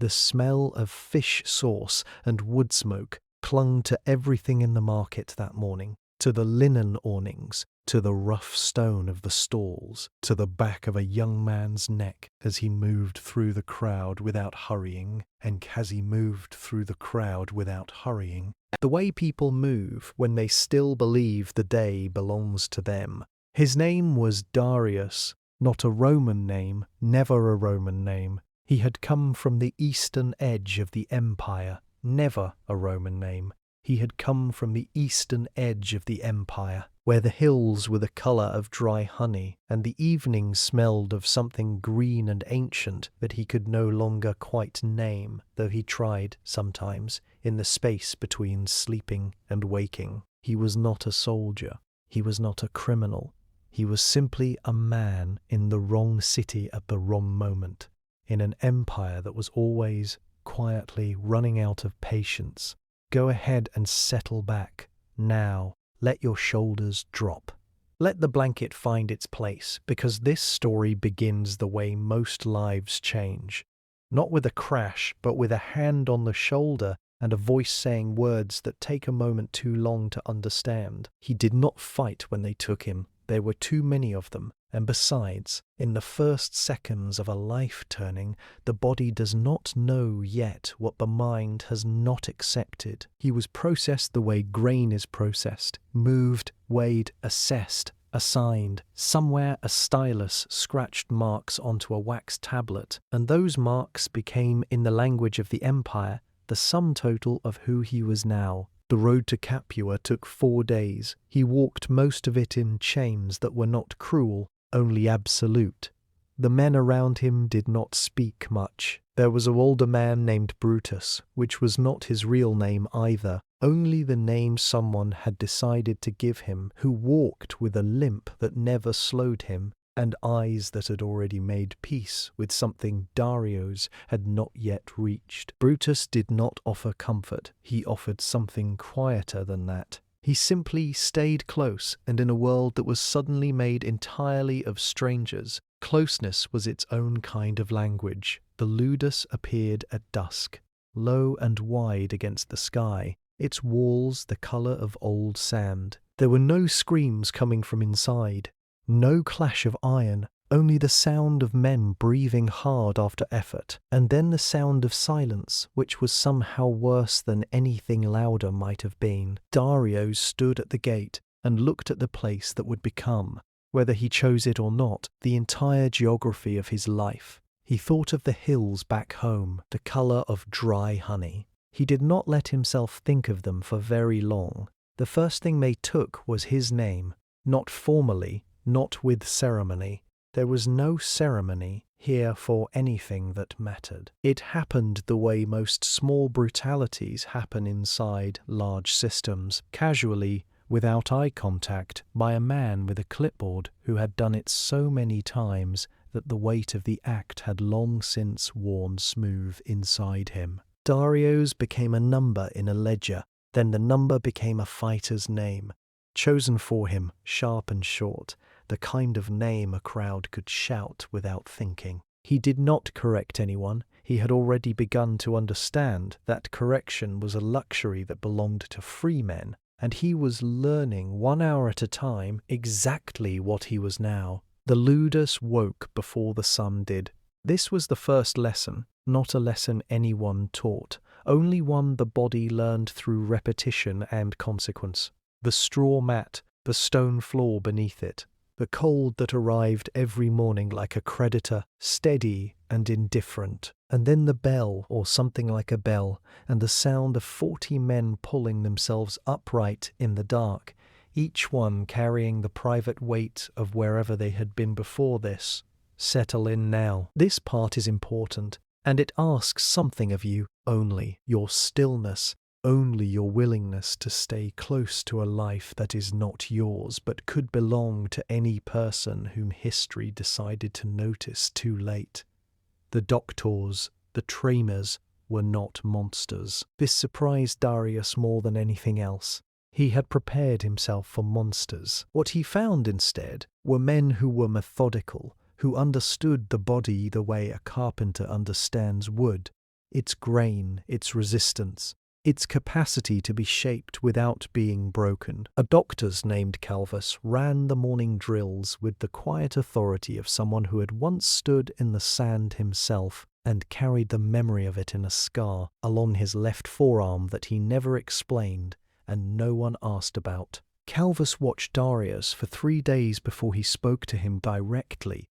The smell of fish sauce and wood smoke clung to everything in the market that morning, to the linen awnings, to the rough stone of the stalls, to the back of a young man's neck as he moved through the crowd without hurrying, and as he moved through the crowd without hurrying. The way people move when they still believe the day belongs to them. His name was Darius, not a Roman name, never a Roman name. He had come from the eastern edge of the empire, never a Roman name. He had come from the eastern edge of the empire, where the hills were the colour of dry honey, and the evening smelled of something green and ancient that he could no longer quite name, though he tried, sometimes, in the space between sleeping and waking. He was not a soldier. He was not a criminal. He was simply a man in the wrong city at the wrong moment, in an empire that was always quietly running out of patience. Go ahead and settle back. Now, let your shoulders drop. Let the blanket find its place, because this story begins the way most lives change. Not with a crash, but with a hand on the shoulder and a voice saying words that take a moment too long to understand. He did not fight when they took him. There were too many of them. And besides, in the first seconds of a life turning, the body does not know yet what the mind has not accepted. He was processed the way grain is processed, moved, weighed, assessed, assigned. Somewhere a stylus scratched marks onto a wax tablet, and those marks became, in the language of the empire, the sum total of who he was now. The road to Capua took 4 days. He walked most of it in chains that were not cruel, only absolute. The men around him did not speak much. There was an older man named Brutus, which was not his real name either, only the name someone had decided to give him, who walked with a limp that never slowed him, and eyes that had already made peace with something Darius had not yet reached. Brutus did not offer comfort. He offered something quieter than that. He simply stayed close, and in a world that was suddenly made entirely of strangers, closeness was its own kind of language. The ludus appeared at dusk, low and wide against the sky, its walls the colour of old sand. There were no screams coming from inside, no clash of iron, only the sound of men breathing hard after effort, and then the sound of silence, which was somehow worse than anything louder might have been. Darius stood at the gate and looked at the place that would become, whether he chose it or not, the entire geography of his life. He thought of the hills back home, the colour of dry honey. He did not let himself think of them for very long. The first thing they took was his name, not formally, not with ceremony. There was no ceremony here for anything that mattered. It happened the way most small brutalities happen inside large systems, casually, without eye contact, by a man with a clipboard who had done it so many times that the weight of the act had long since worn smooth inside him. Darius became a number in a ledger, then the number became a fighter's name, chosen for him, sharp and short, the kind of name a crowd could shout without thinking. He did not correct anyone. He had already begun to understand that correction was a luxury that belonged to free men, and he was learning 1 hour at a time exactly what he was now. The ludus woke before the sun did. This was the first lesson, not a lesson anyone taught, only one the body learned through repetition and consequence. The straw mat, the stone floor beneath it, the cold that arrived every morning like a creditor, steady and indifferent, and then the bell, or something like a bell, and the sound of 40 men pulling themselves upright in the dark, each one carrying the private weight of wherever they had been before this. Settle in now. This part is important, and it asks something of you only, your stillness, only your willingness to stay close to a life that is not yours but could belong to any person whom history decided to notice too late. The doctors, the trainers, were not monsters. This surprised Darius more than anything else. He had prepared himself for monsters. What he found instead were men who were methodical, who understood the body the way a carpenter understands wood. its grain, its resistance, its capacity to be shaped without being broken. A doctor named Calvus ran the morning drills with the quiet authority of someone who had once stood in the sand himself and carried the memory of it in a scar along his left forearm that he never explained and no one asked about. Calvus watched Darius for 3 days before he spoke to him directly.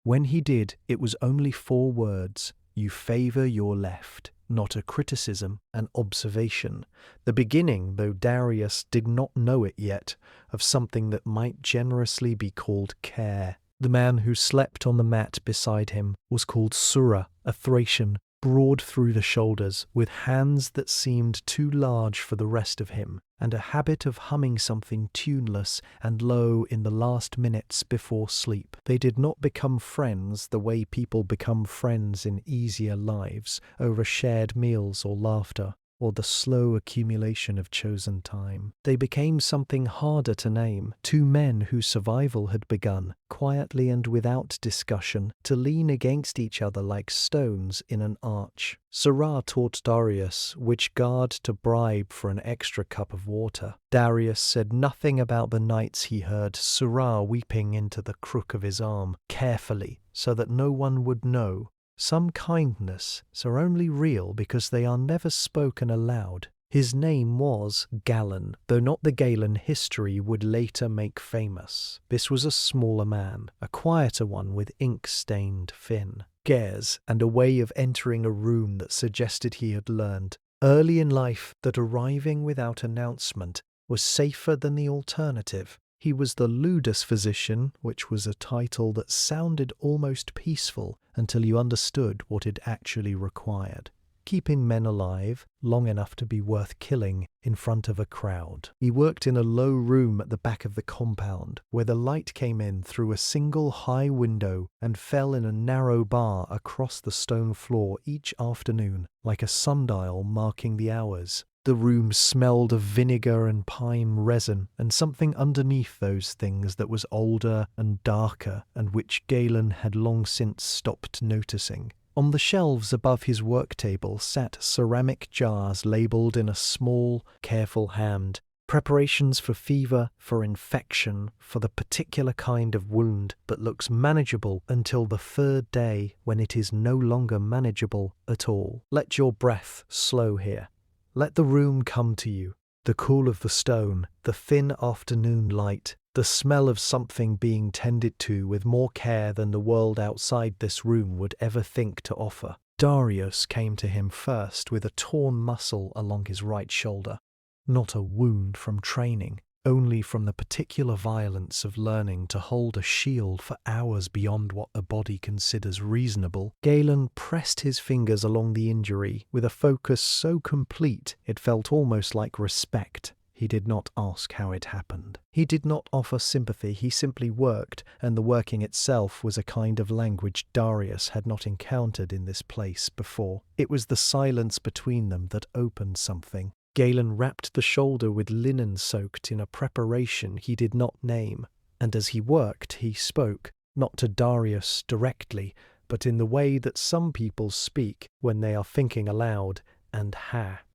When he did, it was only 4 words: "You favor your left." Not a criticism, an observation. The beginning, though Darius did not know it yet, of something that might generously be called care. The man who slept on the mat beside him was called Sura, a Thracian, broad through the shoulders, with hands that seemed too large for the rest of him, and a habit of humming something tuneless and low in the last minutes before sleep. They did not become friends the way people become friends in easier lives, over shared meals or laughter, or the slow accumulation of chosen time. They became something harder to name, 2 men whose survival had begun, quietly and without discussion, to lean against each other like stones in an arch. Sura taught Darius which guard to bribe for an extra cup of water. Darius said nothing about the nights he heard Sura weeping into the crook of his arm, carefully, so that no one would know. Some kindnesses are only real because they are never spoken aloud. His name was Galen, though not the Galen history would later make famous. This was a smaller man, a quieter one with ink-stained fin, gaze, and a way of entering a room that suggested he had learned early in life that arriving without announcement was safer than the alternative. He was the ludus physician, which was a title that sounded almost peaceful until you understood what it actually required. Keeping men alive long enough to be worth killing in front of a crowd. He worked in a low room at the back of the compound, where the light came in through a single high window and fell in a narrow bar across the stone floor each afternoon, like a sundial marking the hours. The room smelled of vinegar and pine resin and something underneath those things that was older and darker and which Galen had long since stopped noticing. On the shelves above his work table sat ceramic jars labelled in a small, careful hand. Preparations for fever, for infection, for the particular kind of wound that looks manageable until the 3rd day when it is no longer manageable at all. Let your breath slow here. Let the room come to you, the cool of the stone, the thin afternoon light, the smell of something being tended to with more care than the world outside this room would ever think to offer. Darius came to him first with a torn muscle along his right shoulder. Not a wound from training, only from the particular violence of learning to hold a shield for hours beyond what the body considers reasonable. Galen pressed his fingers along the injury with a focus so complete it felt almost like respect. He did not ask how it happened. He did not offer sympathy, he simply worked, and the working itself was a kind of language Darius had not encountered in this place before. It was the silence between them that opened something. Galen wrapped the shoulder with linen soaked in a preparation he did not name, and as he worked he spoke, not to Darius directly, but in the way that some people speak when they are thinking aloud, and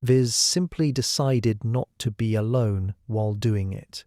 viz. Simply decided not to be alone while doing it.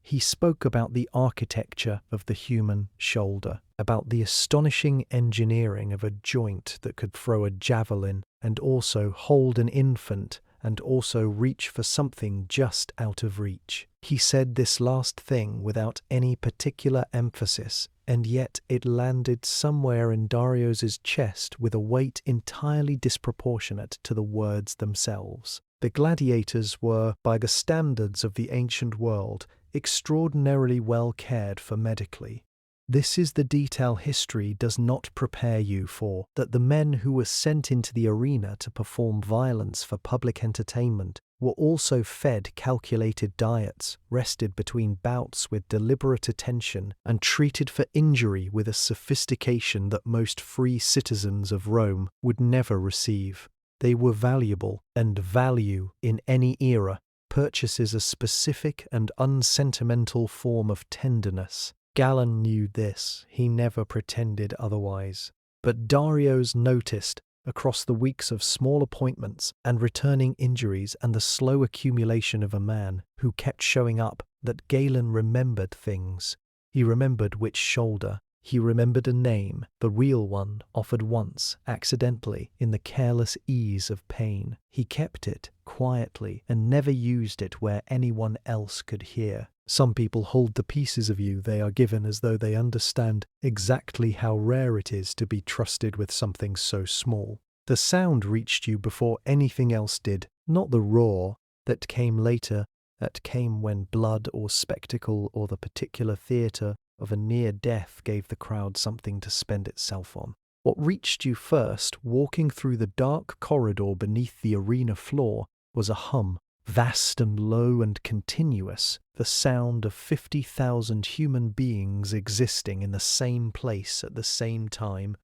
He spoke about the architecture of the human shoulder, about the astonishing engineering of a joint that could throw a javelin and also hold an infant and also reach for something just out of reach. He said this last thing without any particular emphasis, and yet it landed somewhere in Darius's chest with a weight entirely disproportionate to the words themselves. The gladiators were, by the standards of the ancient world, extraordinarily well cared for medically. This is the detail history does not prepare you for, that the men who were sent into the arena to perform violence for public entertainment were also fed calculated diets, rested between bouts with deliberate attention, and treated for injury with a sophistication that most free citizens of Rome would never receive. They were valuable, and value, in any era, purchases a specific and unsentimental form of tenderness. Galen knew this, he never pretended otherwise. But Darius noticed across the weeks of small appointments and returning injuries and the slow accumulation of a man who kept showing up, that Galen remembered things. He remembered which shoulder. He remembered a name, the real one, offered once, accidentally, in the careless ease of pain. He kept it quietly and never used it where anyone else could hear. Some people hold the pieces of you they are given as though they understand exactly how rare it is to be trusted with something so small. The sound reached you before anything else did, not the roar that came later, that came when blood or spectacle or the particular theatre of a near death gave the crowd something to spend itself on. What reached you first, walking through the dark corridor beneath the arena floor, was a hum, vast and low and continuous, the sound of 50,000 human beings existing in the same place at the same time,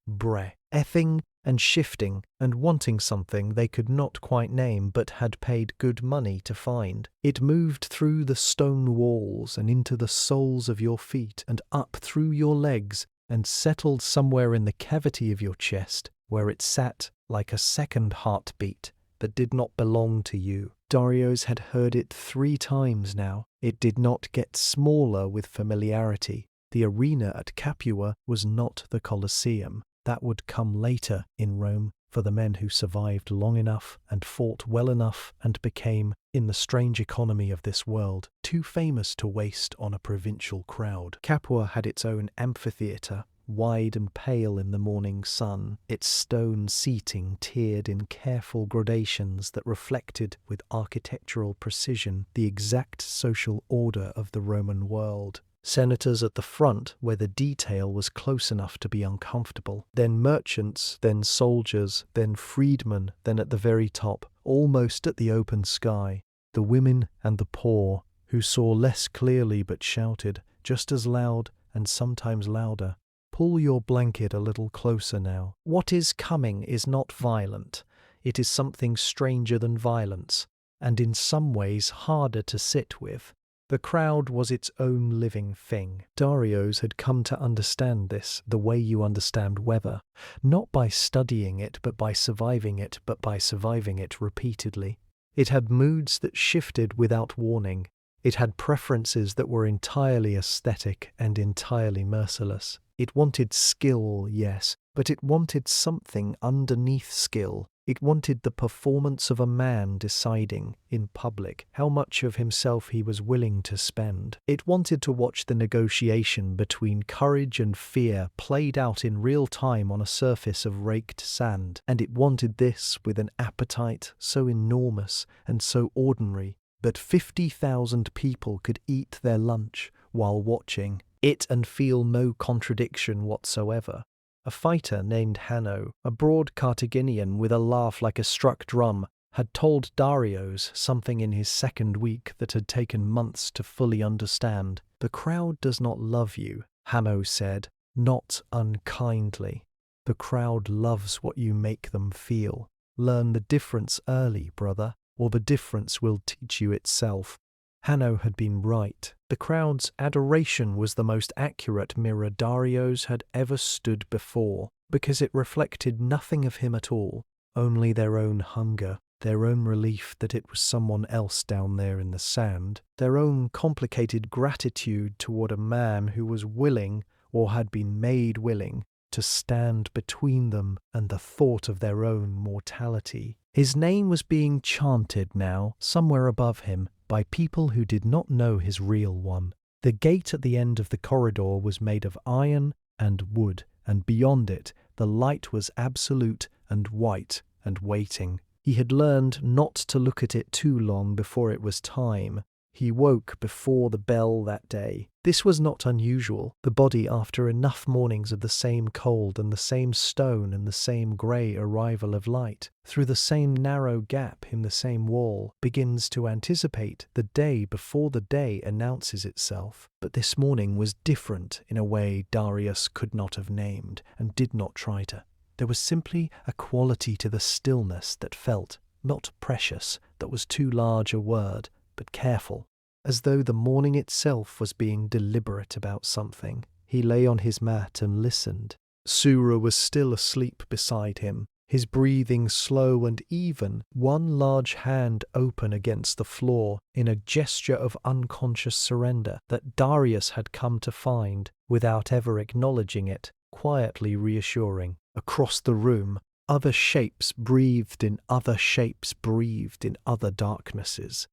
effing and shifting and wanting something they could not quite name but had paid good money to find. It moved through the stone walls and into the soles of your feet and up through your legs and settled somewhere in the cavity of your chest, where it sat like a second heartbeat that did not belong to you. Darius had heard it 3 times now. It did not get smaller with familiarity. The arena at Capua was not the Colosseum. That would come later in Rome for the men who survived long enough and fought well enough and became, in the strange economy of this world, too famous to waste on a provincial crowd. Capua had its own amphitheatre, wide and pale in the morning sun, its stone seating tiered in careful gradations that reflected with architectural precision the exact social order of the Roman world. Senators at the front, where the detail was close enough to be uncomfortable, then merchants, then soldiers, then freedmen, then at the very top, almost at the open sky, the women and the poor, who saw less clearly but shouted, just as loud and sometimes louder, "Pull your blanket a little closer now. What is coming is not violent. It is something stranger than violence, and in some ways harder to sit with." The crowd was its own living thing. Darius had come to understand this the way you understand weather, not by studying it but by surviving it, repeatedly. It had moods that shifted without warning. It had preferences that were entirely aesthetic and entirely merciless. It wanted skill, yes, but it wanted something underneath skill. It wanted the performance of a man deciding, in public, how much of himself he was willing to spend. It wanted to watch the negotiation between courage and fear played out in real time on a surface of raked sand, and it wanted this with an appetite so enormous and so ordinary that 50,000 people could eat their lunch while watching it and feel no contradiction whatsoever. A fighter named Hanno, a broad Carthaginian with a laugh like a struck drum, had told Darius something in his second week that had taken months to fully understand. "The crowd does not love you," Hanno said, "not unkindly. The crowd loves what you make them feel. Learn the difference early, brother, or the difference will teach you itself." Hanno had been right. The crowd's adoration was the most accurate mirror Darius had ever stood before, because it reflected nothing of him at all, only their own hunger, their own relief that it was someone else down there in the sand, their own complicated gratitude toward a man who was willing, or had been made willing, to stand between them and the thought of their own mortality. His name was being chanted now, somewhere above him, by people who did not know his real one. The gate at the end of the corridor was made of iron and wood, and beyond it the light was absolute and white and waiting. He had learned not to look at it too long before it was time. He woke before the bell that day. This was not unusual. The body, after enough mornings of the same cold and the same stone and the same grey arrival of light, through the same narrow gap in the same wall, begins to anticipate the day before the day announces itself. But this morning was different in a way Darius could not have named and did not try to. There was simply a quality to the stillness that felt, not precious, that was too large a word, but careful, as though the morning itself was being deliberate about something. He lay on his mat and listened. Sura was still asleep beside him. his breathing slow and even, one large hand open against the floor in a gesture of unconscious surrender that Darius had come to find, without ever acknowledging it, quietly reassuring. Across the room, other shapes breathed in other shapes breathed in other darknesses.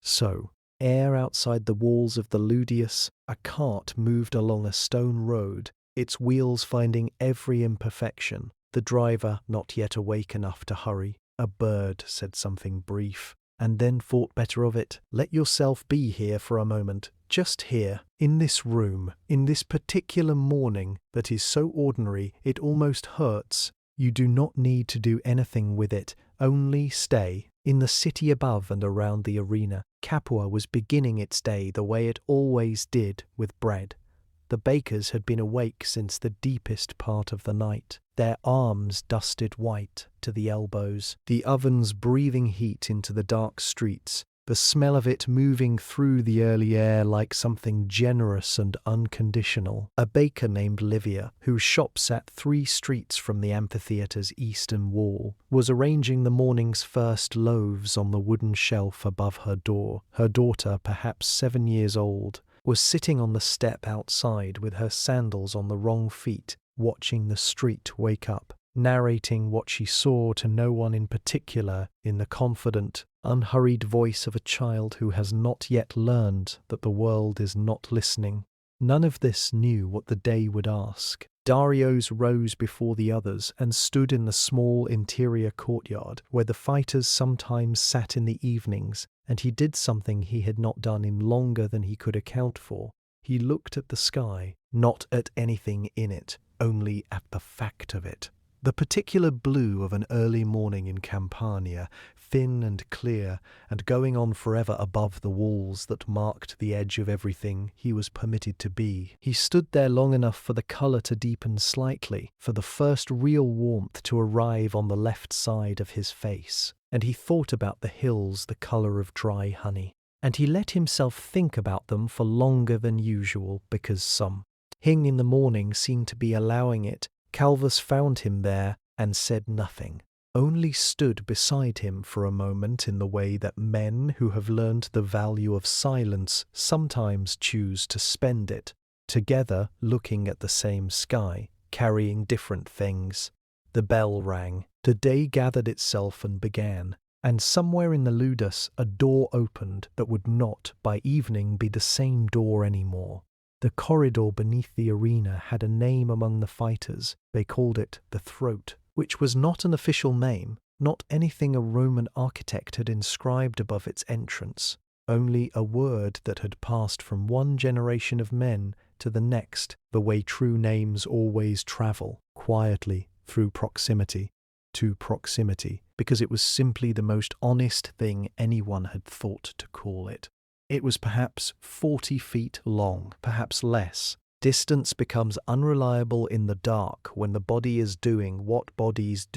So, ere outside the walls of the Ludius, a cart moved along a stone road, its wheels finding every imperfection, the driver not yet awake enough to hurry. A bird said something brief, and then thought better of it. Let yourself be here for a moment, just here, in this room, in this particular morning that is so ordinary it almost hurts. You do not need to do anything with it, only stay. In the city above and around the arena, Capua was beginning its day the way it always did, with bread. The bakers had been awake since the deepest part of the night, their arms dusted white to the elbows, the ovens breathing heat into the dark streets, the smell of it moving through the early air like something generous and unconditional. A baker named Livia, whose shop sat 3 streets from the amphitheatre's eastern wall, was arranging the morning's first loaves on the wooden shelf above her door. Her daughter, perhaps 7 years old, was sitting on the step outside with her sandals on the wrong feet, watching the street wake up, narrating what she saw to no one in particular in the confident, unhurried voice of a child who has not yet learned that the world is not listening. None of this knew what the day would ask. Darius rose before the others and stood in the small interior courtyard where the fighters sometimes sat in the evenings, and he did something he had not done in longer than he could account for. He looked at the sky, not at anything in it, only at the fact of it. The particular blue of an early morning in Campania, thin and clear, and going on forever above the walls that marked the edge of everything he was permitted to be. He stood there long enough for the colour to deepen slightly, for the first real warmth to arrive on the left side of his face, and he thought about the hills the colour of dry honey. And he let himself think about them for longer than usual, because some thing in the morning seemed to be allowing it. Calvus found him there and said nothing, only stood beside him for a moment in the way that men who have learned the value of silence sometimes choose to spend it, together looking at the same sky, carrying different things. The bell rang. The day gathered itself and began, and somewhere in the Ludus a door opened that would not, by evening, be the same door anymore. The corridor beneath the arena had a name among the fighters. They called it the Throat, which was not an official name, not anything a Roman architect had inscribed above its entrance, only a word that had passed from one generation of men to the next, the way true names always travel, quietly, through proximity to proximity, because it was simply the most honest thing anyone had thought to call it. It was perhaps 40 feet long, perhaps less. Distance becomes unreliable in the dark when the body is doing what bodies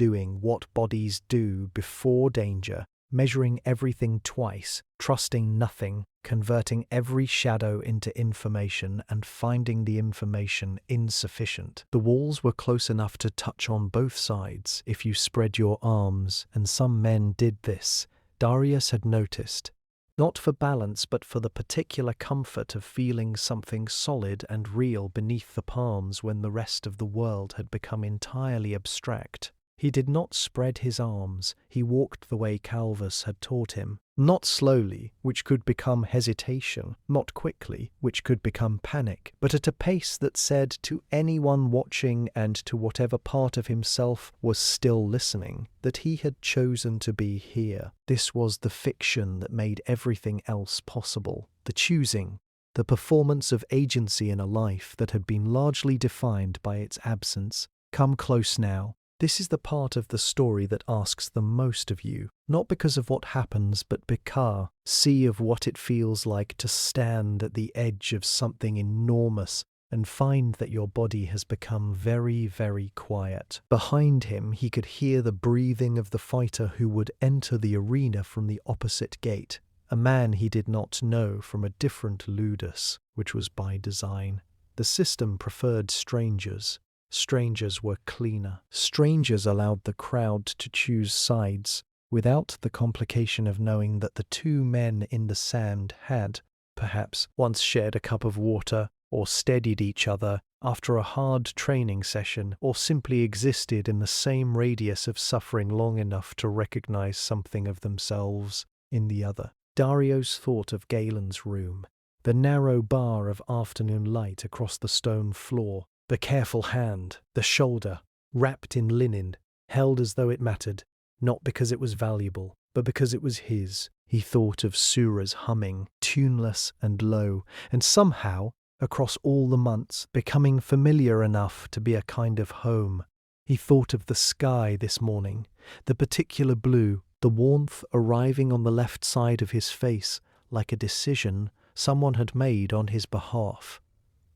do before danger, measuring everything twice, trusting nothing, converting every shadow into information and finding the information insufficient. The walls were close enough to touch on both sides if you spread your arms, and some men did this. Darius had noticed. Not for balance, but for the particular comfort of feeling something solid and real beneath the palms when the rest of the world had become entirely abstract. He did not spread his arms, he walked the way Calvus had taught him. Not slowly, which could become hesitation, not quickly, which could become panic, but at a pace that said to anyone watching and to whatever part of himself was still listening, that he had chosen to be here. This was the fiction that made everything else possible, the choosing, the performance of agency in a life that had been largely defined by its absence. Come close now. This is the part of the story that asks the most of you, not because of what happens, but because see of what it feels like to stand at the edge of something enormous and find that your body has become very, very quiet. Behind him, he could hear the breathing of the fighter who would enter the arena from the opposite gate, a man he did not know from a different ludus, which was by design. The system preferred strangers. Strangers were cleaner. Strangers allowed the crowd to choose sides, without the complication of knowing that the two men in the sand had, perhaps, once shared a cup of water, or steadied each other after a hard training session, or simply existed in the same radius of suffering long enough to recognize something of themselves in the other. Darius thought of Galen's room, the narrow bar of afternoon light across the stone floor, the careful hand, the shoulder, wrapped in linen, held as though it mattered, not because it was valuable, but because it was his. He thought of Sura's humming, tuneless and low, and somehow, across all the months, becoming familiar enough to be a kind of home. He thought of the sky this morning, the particular blue, the warmth arriving on the left side of his face, like a decision someone had made on his behalf.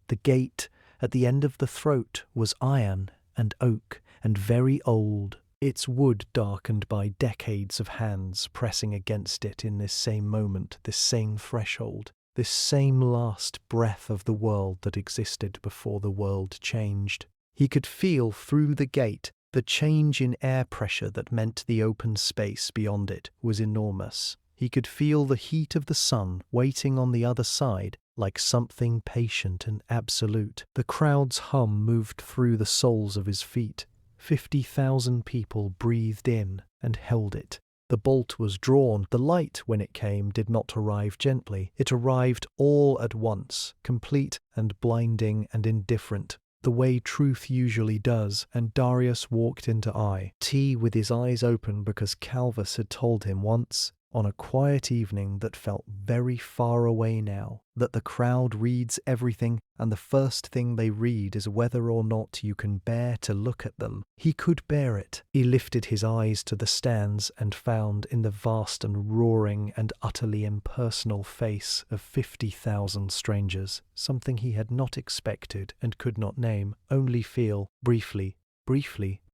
The gate at the end of the throat was iron and oak and very old, its wood darkened by decades of hands pressing against it in this same moment, this same threshold, this same last breath of the world that existed before the world changed. He could feel through the gate the change in air pressure that meant the open space beyond it was enormous. He could feel the heat of the sun waiting on the other side like something patient and absolute. The crowd's hum moved through the soles of his feet. 50,000 people breathed in and held it. The bolt was drawn. The light, when it came, did not arrive gently. It arrived all at once, complete and blinding and indifferent, the way truth usually does, and Darius walked into T with his eyes open because Calvus had told him once, on a quiet evening that felt very far away now, that the crowd reads everything, and the first thing they read is whether or not you can bear to look at them. He could bear it. He lifted his eyes to the stands and found in the vast and roaring and utterly impersonal face of 50,000 strangers something he had not expected and could not name, only feel, briefly,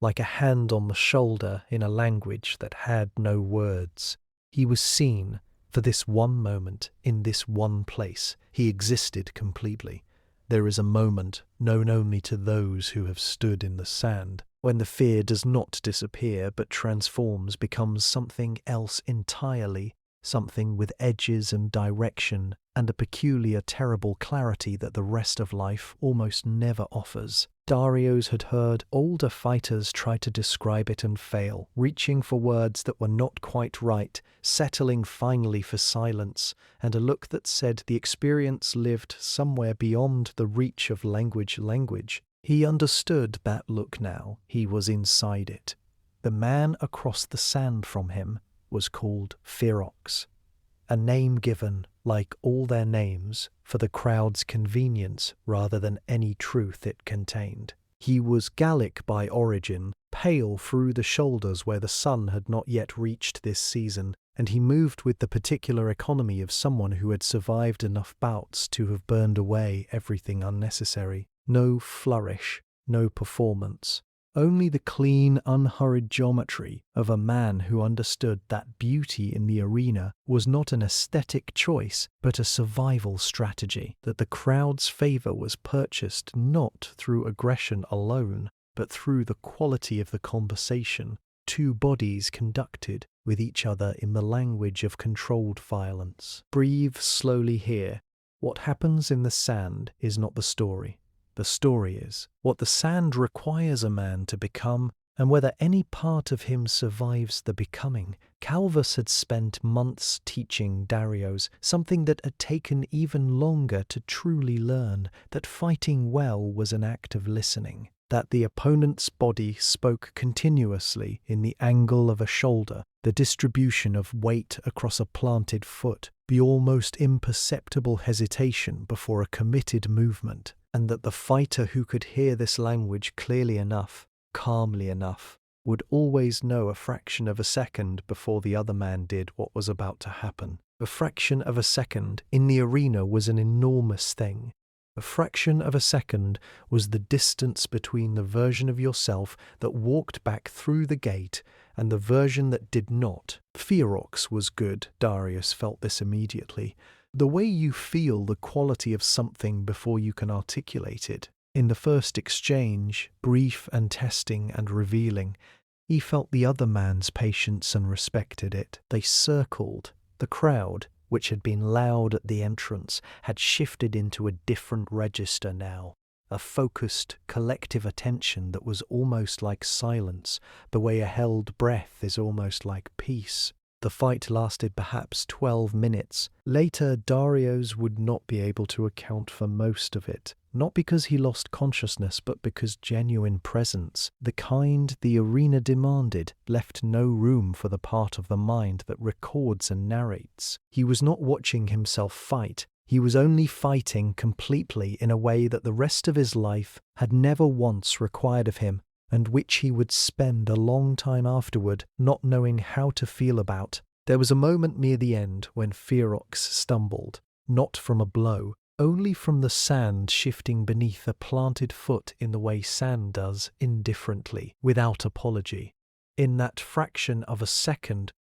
like a hand on the shoulder in a language that had no words. He was seen for this one moment, in this one place. He existed completely. There is a moment known only to those who have stood in the sand, when the fear does not disappear but transforms, becomes something else entirely, something with edges and direction and a peculiar terrible clarity that the rest of life almost never offers. Darius had heard older fighters try to describe it and fail, reaching for words that were not quite right, settling finally for silence, and a look that said the experience lived somewhere beyond the reach of language. He understood that look now. He was inside it. The man across the sand from him was called Ferox, a name given, like all their names, for the crowd's convenience rather than any truth it contained. He was Gallic by origin, pale through the shoulders where the sun had not yet reached this season, and he moved with the particular economy of someone who had survived enough bouts to have burned away everything unnecessary. No flourish, no performance. Only the clean, unhurried geometry of a man who understood that beauty in the arena was not an aesthetic choice, but a survival strategy, that the crowd's favor was purchased not through aggression alone, but through the quality of the conversation, two bodies conducted with each other in the language of controlled violence. Breathe slowly here. What happens in the sand is not the story. The story is what the sand requires a man to become, and whether any part of him survives the becoming. Calvus had spent months teaching Darius something that had taken even longer to truly learn, that fighting well was an act of listening, that the opponent's body spoke continuously in the angle of a shoulder, the distribution of weight across a planted foot, the almost imperceptible hesitation before a committed movement, and that the fighter who could hear this language clearly enough, calmly enough, would always know a fraction of a second before the other man did what was about to happen. A fraction of a second in the arena was an enormous thing. A fraction of a second was the distance between the version of yourself that walked back through the gate and the version that did not. Ferox was good. Darius felt this immediately. The way you feel the quality of something before you can articulate it. In the first exchange, brief and testing and revealing, he felt the other man's patience and respected it. They circled. The crowd, which had been loud at the entrance, had shifted into a different register now. A focused, collective attention that was almost like silence, the way a held breath is almost like peace. The fight lasted perhaps 12 minutes. Later, Darius would not be able to account for most of it. Not because he lost consciousness, but because genuine presence, the kind the arena demanded, left no room for the part of the mind that records and narrates. He was not watching himself fight. He was only fighting completely in a way that the rest of his life had never once required of him, and which he would spend a long time afterward not knowing how to feel about. There was a moment near the end when Ferox stumbled, not from a blow, only from the sand shifting beneath a planted foot in the way sand does, indifferently, without apology. In that fraction of a second,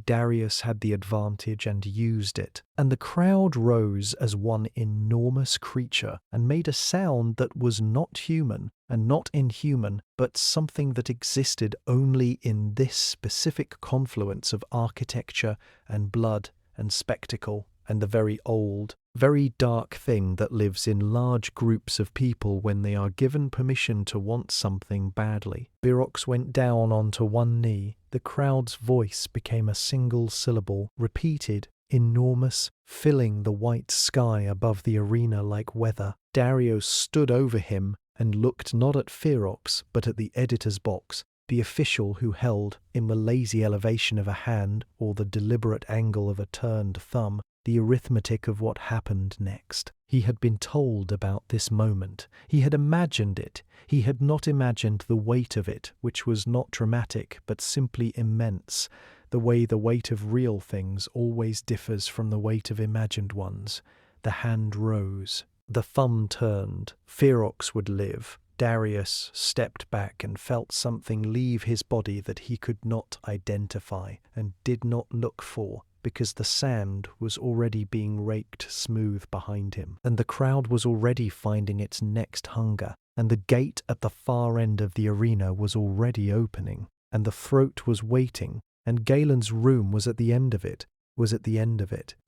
Darius had the advantage and used it, and the crowd rose as one enormous creature and made a sound that was not human and not inhuman, but something that existed only in this specific confluence of architecture and blood and spectacle and the very old, very dark thing that lives in large groups of people when they are given permission to want something badly. Ferox went down onto one knee. The crowd's voice became a single syllable, repeated, enormous, filling the white sky above the arena like weather. Darius stood over him and looked not at Ferox, but at the editor's box, the official who held, in the lazy elevation of a hand or the deliberate angle of a turned thumb, the arithmetic of what happened next. He had been told about this moment. He had imagined it. He had not imagined the weight of it, which was not dramatic, but simply immense, the way the weight of real things always differs from the weight of imagined ones. The hand rose. The thumb turned. Ferox would live. Darius stepped back and felt something leave his body that he could not identify and did not look for, because the sand was already being raked smooth behind him, and the crowd was already finding its next hunger, and the gate at the far end of the arena was already opening, and the throat was waiting, and Galen's room was at the end of it,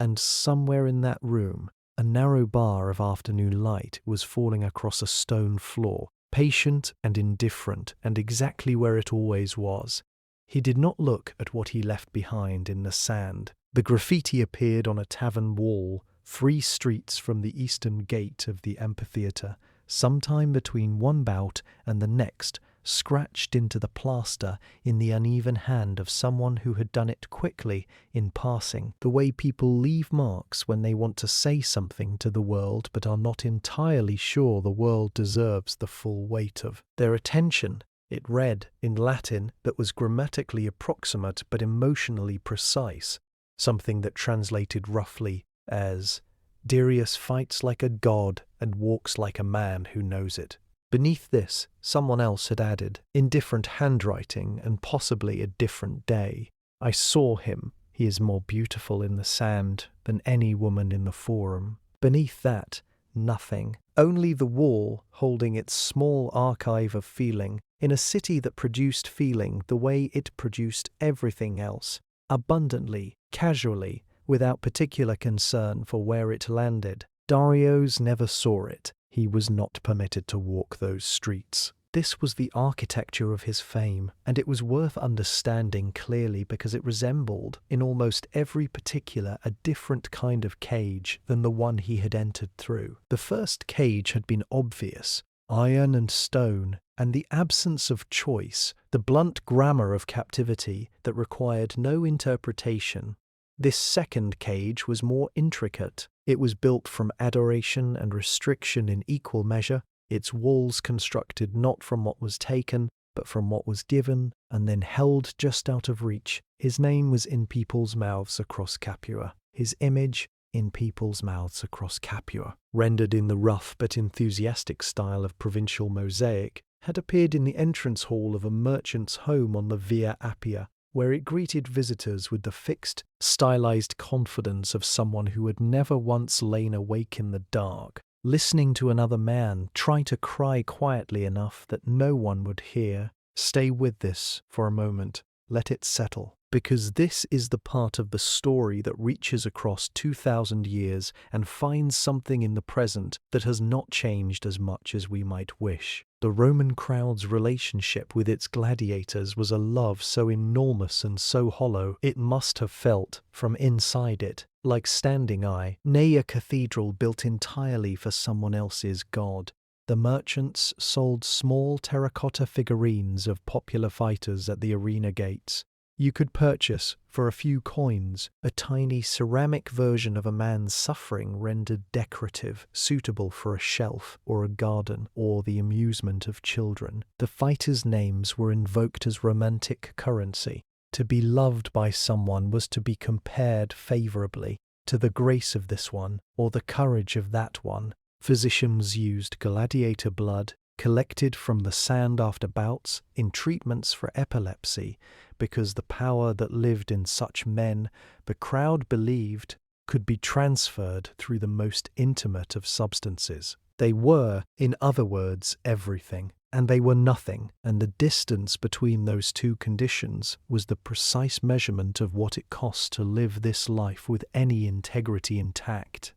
and somewhere in that room, a narrow bar of afternoon light was falling across a stone floor, patient and indifferent, and exactly where it always was. He did not look at what he left behind in the sand. The graffiti appeared on a tavern wall, 3 streets from the eastern gate of the amphitheatre, sometime between one bout and the next, scratched into the plaster in the uneven hand of someone who had done it quickly in passing, the way people leave marks when they want to say something to the world but are not entirely sure the world deserves the full weight of their attention. It read, in Latin, that was grammatically approximate but emotionally precise, something that translated roughly as, "Darius fights like a god and walks like a man who knows it." Beneath this, someone else had added, in different handwriting and possibly a different day, "I saw him. He is more beautiful in the sand than any woman in the forum." Beneath that, nothing. Only the wall holding its small archive of feeling in a city that produced feeling the way it produced everything else, abundantly, casually, without particular concern for where it landed. Darius never saw it. He was not permitted to walk those streets. This was the architecture of his fame, and it was worth understanding clearly because it resembled, in almost every particular, a different kind of cage than the one he had entered through. The first cage had been obvious, iron and stone, and the absence of choice, the blunt grammar of captivity that required no interpretation. This second cage was more intricate. It was built from adoration and restriction in equal measure, its walls constructed not from what was taken, but from what was given, and then held just out of reach. His name was in people's mouths across Capua. His image in people's mouths across Capua, rendered in the rough but enthusiastic style of provincial mosaic, had appeared in the entrance hall of a merchant's home on the Via Appia, where it greeted visitors with the fixed, stylized confidence of someone who had never once lain awake in the dark. listening to another man try to cry quietly enough that no one would hear. Stay with this for a moment. Let it settle. Because this is the part of the story that reaches across 2,000 years and finds something in the present that has not changed as much as we might wish. The Roman crowd's relationship with its gladiators was a love so enormous and so hollow it must have felt, from inside it, like standing eye, nay a cathedral built entirely for someone else's god. The merchants sold small terracotta figurines of popular fighters at the arena gates. You could purchase, for a few coins, a tiny ceramic version of a man's suffering rendered decorative, suitable for a shelf or a garden or the amusement of children. The fighters' names were invoked as romantic currency. To be loved by someone was to be compared favorably to the grace of this one or the courage of that one. Physicians used gladiator blood collected from the sand after bouts in treatments for epilepsy, because the power that lived in such men, the crowd believed, could be transferred through the most intimate of substances. They were, in other words, everything, and they were nothing, and the distance between those two conditions was the precise measurement of what it cost to live this life with any integrity intact.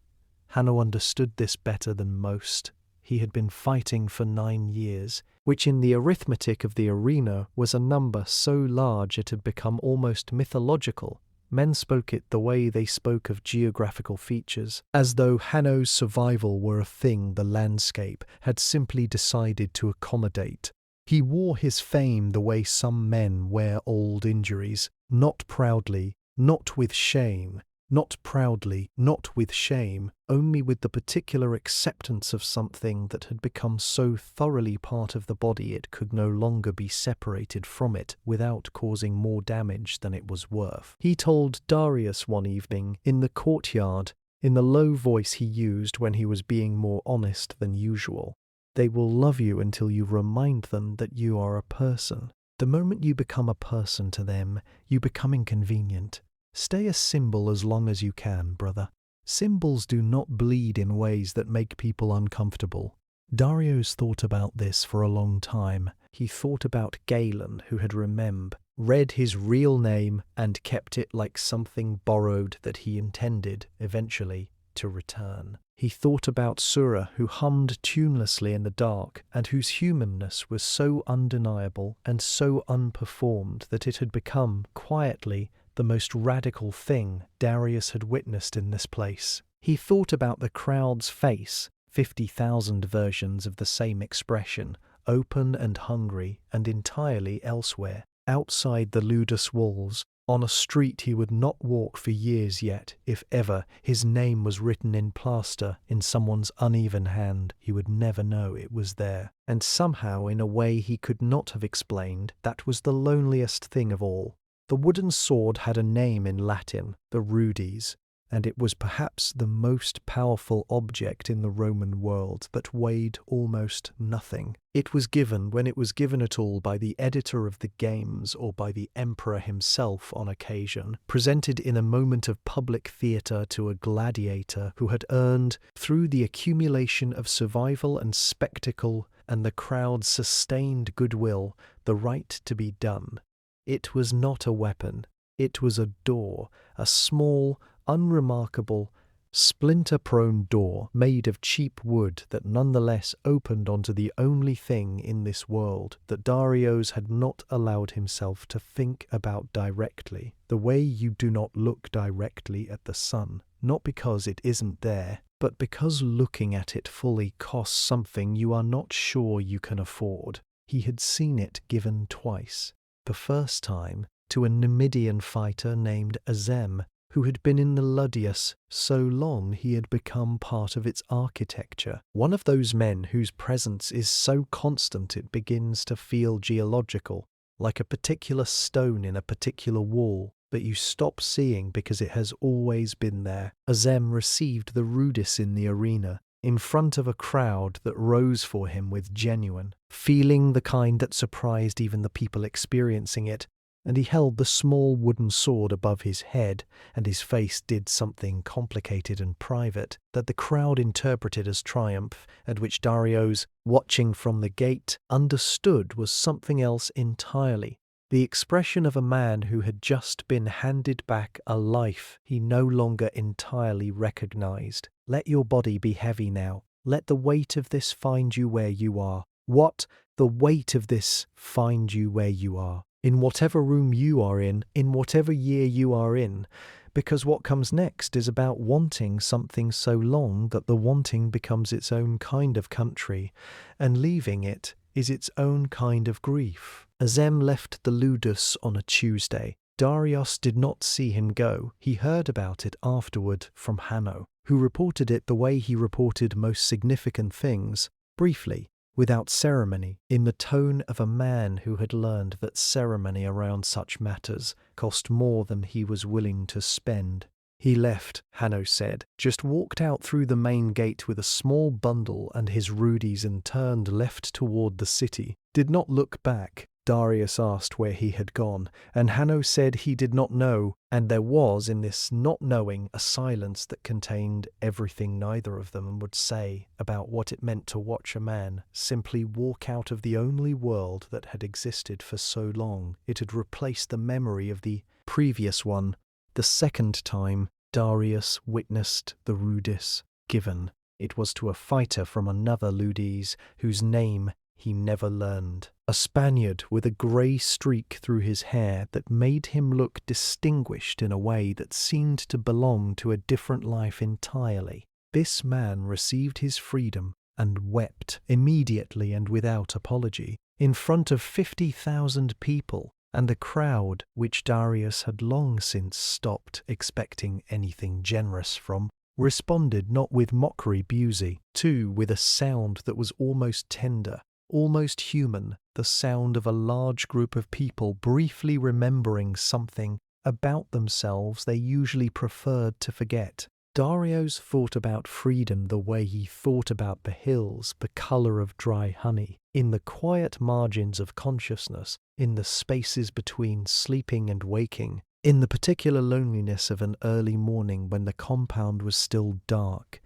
Hanno understood this better than most. He had been fighting for 9 years, which in the arithmetic of the arena was a number so large it had become almost mythological. Men spoke it the way they spoke of geographical features, as though Hanno's survival were a thing the landscape had simply decided to accommodate. He wore his fame the way some men wear old injuries, not proudly, not with shame, not proudly, not with shame, only with the particular acceptance of something that had become so thoroughly part of the body it could no longer be separated from it without causing more damage than it was worth. He told Darius one evening, in the courtyard, in the low voice he used when he was being more honest than usual, "They will love you until you remind them that you are a person. The moment you become a person to them, you become inconvenient. Stay a symbol as long as you can, brother. Symbols do not bleed in ways that make people uncomfortable." Darius thought about this for a long time. He thought about Galen, who had read his real name and kept it like something borrowed that he intended, eventually, to return. He thought about Sura, who hummed tunelessly in the dark, and whose humanness was so undeniable and so unperformed that it had become, quietly, the most radical thing Darius had witnessed in this place. He thought about the crowd's face, 50,000 versions of the same expression, open and hungry and entirely elsewhere, outside the ludus walls, on a street he would not walk for years yet. If ever his name was written in plaster in someone's uneven hand, he would never know it was there. And somehow, in a way he could not have explained, that was the loneliest thing of all. The wooden sword had a name in Latin, the rudes, and it was perhaps the most powerful object in the Roman world that weighed almost nothing. It was given, when it was given at all, by the editor of the games or by the emperor himself on occasion, presented in a moment of public theatre to a gladiator who had earned, through the accumulation of survival and spectacle and the crowd's sustained goodwill, the right to be done. It was not a weapon. It was a door, a small, unremarkable, splinter-prone door made of cheap wood that nonetheless opened onto the only thing in this world that Darius had not allowed himself to think about directly, the way you do not look directly at the sun, not because it isn't there, but because looking at it fully costs something you are not sure you can afford. He had seen it given twice. The first time, to a Numidian fighter named Azem, who had been in the Luddius so long he had become part of its architecture. One of those men whose presence is so constant it begins to feel geological, like a particular stone in a particular wall, but you stop seeing because it has always been there. Azem received the rudis in the arena, in front of a crowd that rose for him with genuine, feeling the kind that surprised even the people experiencing it, and he held the small wooden sword above his head, and his face did something complicated and private that the crowd interpreted as triumph, and which Darius, watching from the gate, understood was something else entirely. The expression of a man who had just been handed back a life he no longer entirely recognized. Let your body be heavy now. Let the weight of this find you where you are. What? The weight of this find you where you are. In whatever room you are in whatever year you are in, because what comes next is about wanting something so long that the wanting becomes its own kind of country, and leaving it is its own kind of grief. Azem left the Ludus on a Tuesday. Darius did not see him go. He heard about it afterward from Hanno, who reported it the way he reported most significant things, briefly, without ceremony, in the tone of a man who had learned that ceremony around such matters cost more than he was willing to spend. He left, Hanno said, just walked out through the main gate with a small bundle and his rudies and turned left toward the city. Did not look back. Darius asked where he had gone, and Hanno said he did not know, and there was in this not knowing a silence that contained everything neither of them would say about what it meant to watch a man simply walk out of the only world that had existed for so long. It had replaced the memory of the previous one. The second time Darius witnessed the rudis given, it was to a fighter from another Ludis whose name he never learned. A Spaniard with a grey streak through his hair that made him look distinguished in a way that seemed to belong to a different life entirely. This man received his freedom and wept immediately and without apology in front of 50,000 people, and a crowd which Darius had long since stopped expecting anything generous from, responded not with mockery busy, too with a sound that was almost tender, almost human, the sound of a large group of people briefly remembering something about themselves they usually preferred to forget. Darius thought about freedom the way he thought about the hills, the colour of dry honey, in the quiet margins of consciousness, in the spaces between sleeping and waking, in the particular loneliness of an early morning when the compound was still dark,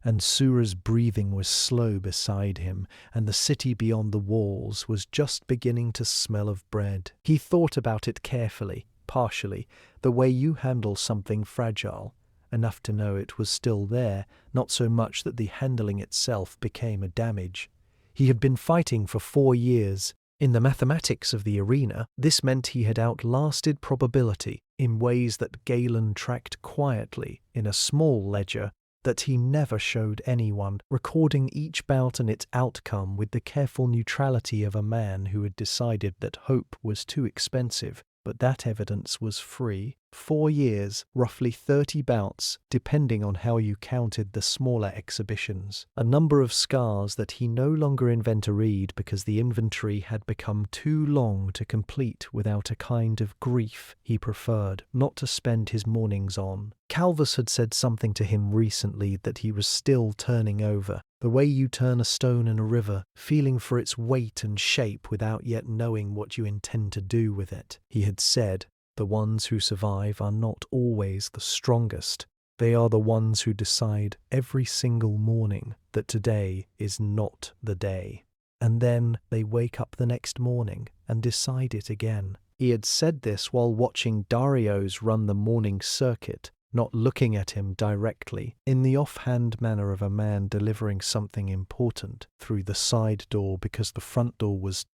and Sura's breathing was slow beside him, and the city beyond the walls was just beginning to smell of bread. He thought about it carefully, partially, the way you handle something fragile, enough to know it was still there, not so much that the handling itself became a damage. He had been fighting for 4 years. In the mathematics of the arena, this meant he had outlasted probability in ways that Galen tracked quietly in a small ledger that he never showed anyone, recording each bout and its outcome with the careful neutrality of a man who had decided that hope was too expensive, but that evidence was free. 4 years, roughly 30 bouts, depending on how you counted the smaller exhibitions. A number of scars that he no longer inventoried because the inventory had become too long to complete without a kind of grief he preferred not to spend his mornings on. Calvus had said something to him recently that he was still turning over, the way you turn a stone in a river, feeling for its weight and shape without yet knowing what you intend to do with it. He had said, the ones who survive are not always the strongest. They are the ones who decide every single morning that today is not the day. And then they wake up the next morning and decide it again. He had said this while watching Darius run the morning circuit, not looking at him directly, in the offhand manner of a man delivering something important through the side door because the front door was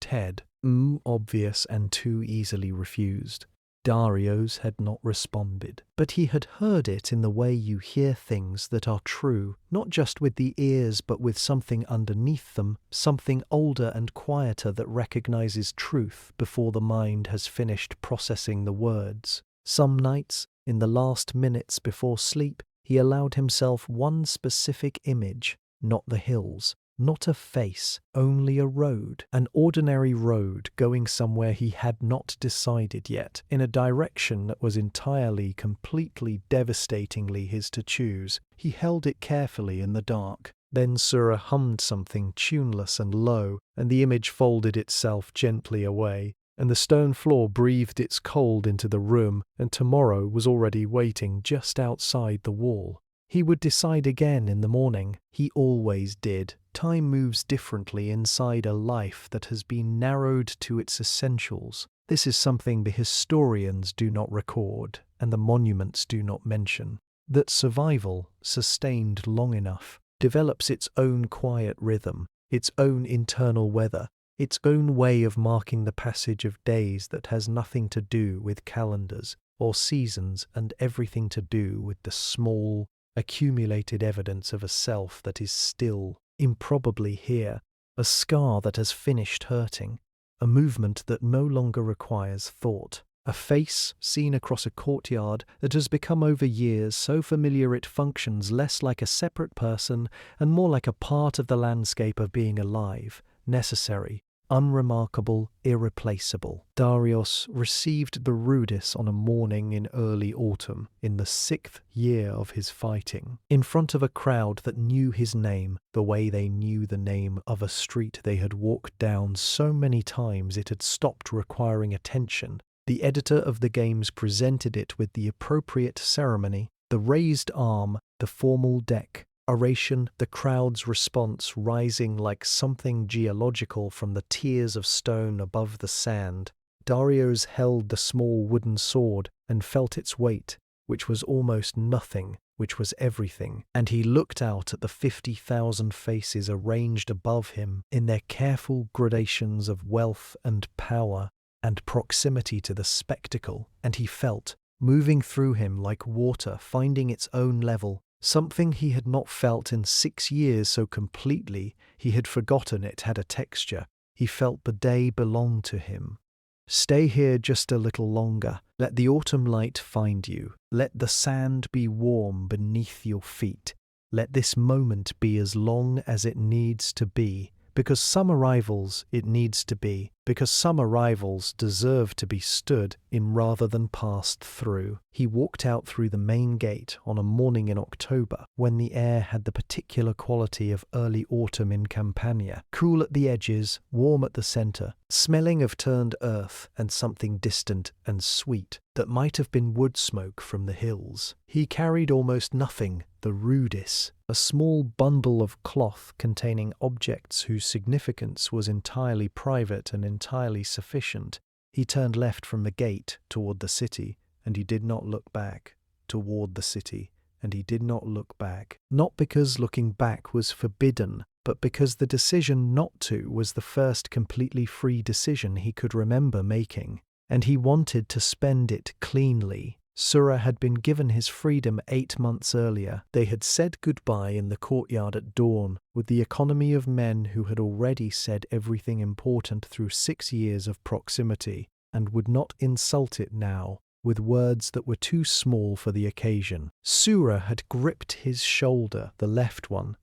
obvious and too easily refused. Darius had not responded, but he had heard it in the way you hear things that are true, not just with the ears but with something underneath them, something older and quieter that recognizes truth before the mind has finished processing the words. Some nights, in the last minutes before sleep, he allowed himself one specific image, not the hills, not a face, only a road, an ordinary road going somewhere he had not decided yet, in a direction that was entirely, completely, devastatingly his to choose. He held it carefully in the dark. Then Sura hummed something tuneless and low, and the image folded itself gently away. and the stone floor breathed its cold into the room, and tomorrow was already waiting just outside the wall. He would decide again in the morning. He always did. Time moves differently inside a life that has been narrowed to its essentials. This is something the historians do not record, and the monuments do not mention. That survival, sustained long enough, develops its own quiet rhythm, its own internal weather, its own way of marking the passage of days that has nothing to do with calendars or seasons and everything to do with the small, accumulated evidence of a self that is still, improbably here, a scar that has finished hurting, a movement that no longer requires thought, a face seen across a courtyard that has become over years so familiar it functions less like a separate person and more like a part of the landscape of being alive, necessary, unremarkable, irreplaceable. Darius received the rudis on a morning in early autumn, in the 6th year of his fighting, in front of a crowd that knew his name the way they knew the name of a street they had walked down so many times it had stopped requiring attention. The editor of the games presented it with the appropriate ceremony, the raised arm, the formal deck, oration, the crowd's response rising like something geological from the tiers of stone above the sand. Darius held the small wooden sword and felt its weight, which was almost nothing, which was everything, and he looked out at the 50,000 faces arranged above him in their careful gradations of wealth and power and proximity to the spectacle, and he felt, moving through him like water finding its own level, something he had not felt in 6 years so completely he had forgotten it had a texture. He felt the day belonged to him. Stay here just a little longer. Let the autumn light find you. Let the sand be warm beneath your feet. Let this moment be as long as it needs to be, because some arrivals it needs to be, because some arrivals deserve to be stood in rather than passed through. He walked out through the main gate on a morning in October, when the air had the particular quality of early autumn in Campania, cool at the edges, warm at the centre, smelling of turned earth and something distant and sweet that might have been wood smoke from the hills. He carried almost nothing, the rudis, a small bundle of cloth containing objects whose significance was entirely private and entirely sufficient. He turned left from the gate toward the city, and he did not look back. Toward the city, and he did not look back. Not because looking back was forbidden, but because the decision not to was the first completely free decision he could remember making, and he wanted to spend it cleanly. Surah had been given his freedom 8 months earlier. They had said goodbye in the courtyard at dawn, with the economy of men who had already said everything important through 6 years of proximity, and would not insult it now, with words that were too small for the occasion. Surah had gripped his shoulder, the left one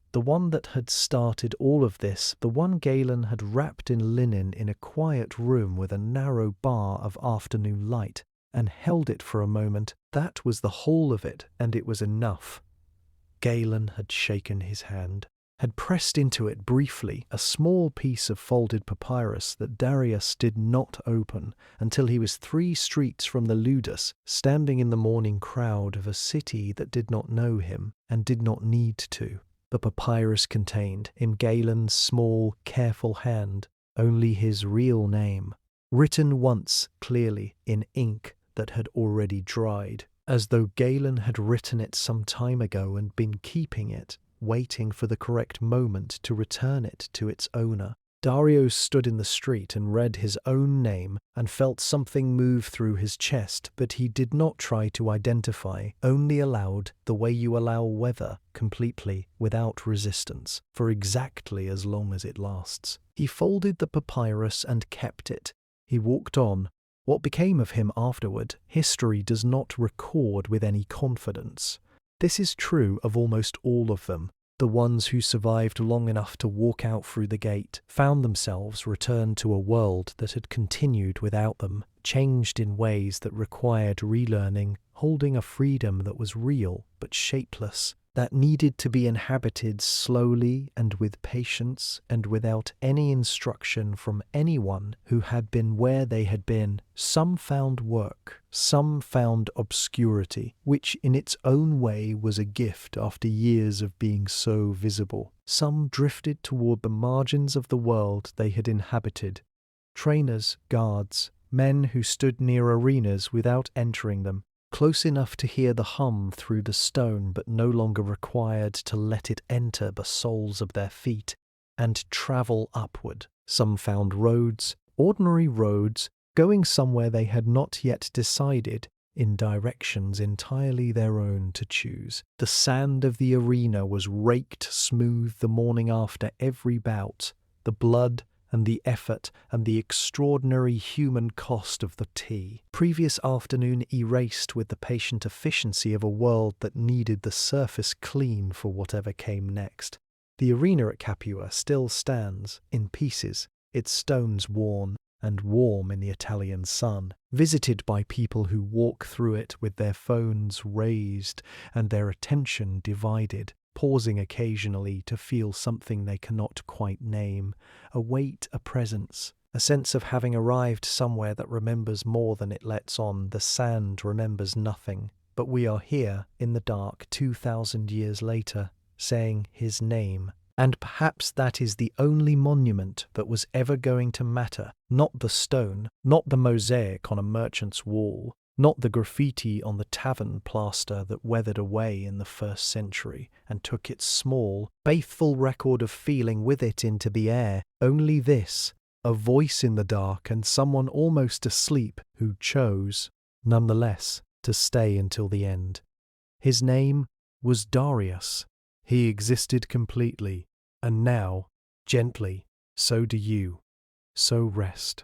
that had started all of this, the one Galen had wrapped in linen in a quiet room with a narrow bar of afternoon light, and held it for a moment. That was the whole of it, and it was enough. Galen had shaken his hand, had pressed into it briefly a small piece of folded papyrus that Darius did not open until he was 3 streets from the ludus, standing in the morning crowd of a city that did not know him and did not need to. The papyrus contained, in Galen's small, careful hand, only his real name, written once clearly in ink that had already dried, as though Galen had written it some time ago and been keeping it, waiting for the correct moment to return it to its owner. Darius stood in the street and read his own name and felt something move through his chest, but he did not try to identify, only allowed, the way you allow weather, completely, without resistance, for exactly as long as it lasts. He folded the papyrus and kept it. He walked on. What became of him afterward, history does not record with any confidence. This is true of almost all of them. The ones who survived long enough to walk out through the gate found themselves returned to a world that had continued without them, changed in ways that required relearning, holding a freedom that was real but shapeless, that needed to be inhabited slowly and with patience and without any instruction from anyone who had been where they had been. Some found work, some found obscurity, which in its own way was a gift after years of being so visible. Some drifted toward the margins of the world they had inhabited. Trainers, guards, men who stood near arenas without entering them, close enough to hear the hum through the stone but no longer required to let it enter the soles of their feet and travel upward. Some found roads, ordinary roads, going somewhere they had not yet decided, in directions entirely their own to choose. The sand of the arena was raked smooth the morning after every bout. The blood and the effort and the extraordinary human cost of the tea. Previous afternoon erased with the patient efficiency of a world that needed the surface clean for whatever came next. The arena at Capua still stands, in pieces, its stones worn and warm in the Italian sun, visited by people who walk through it with their phones raised and their attention divided, pausing occasionally to feel something they cannot quite name, a weight, a presence, a sense of having arrived somewhere that remembers more than it lets on. The sand remembers nothing, but we are here in the dark 2,000 years later, saying his name. And perhaps that is the only monument that was ever going to matter, not the stone, not the mosaic on a merchant's wall, not the graffiti on the tavern plaster that weathered away in the 1st century and took its small, faithful record of feeling with it into the air. Only this, a voice in the dark and someone almost asleep who chose, nonetheless, to stay until the end. His name was Darius. He existed completely, and now, gently, so do you. So rest.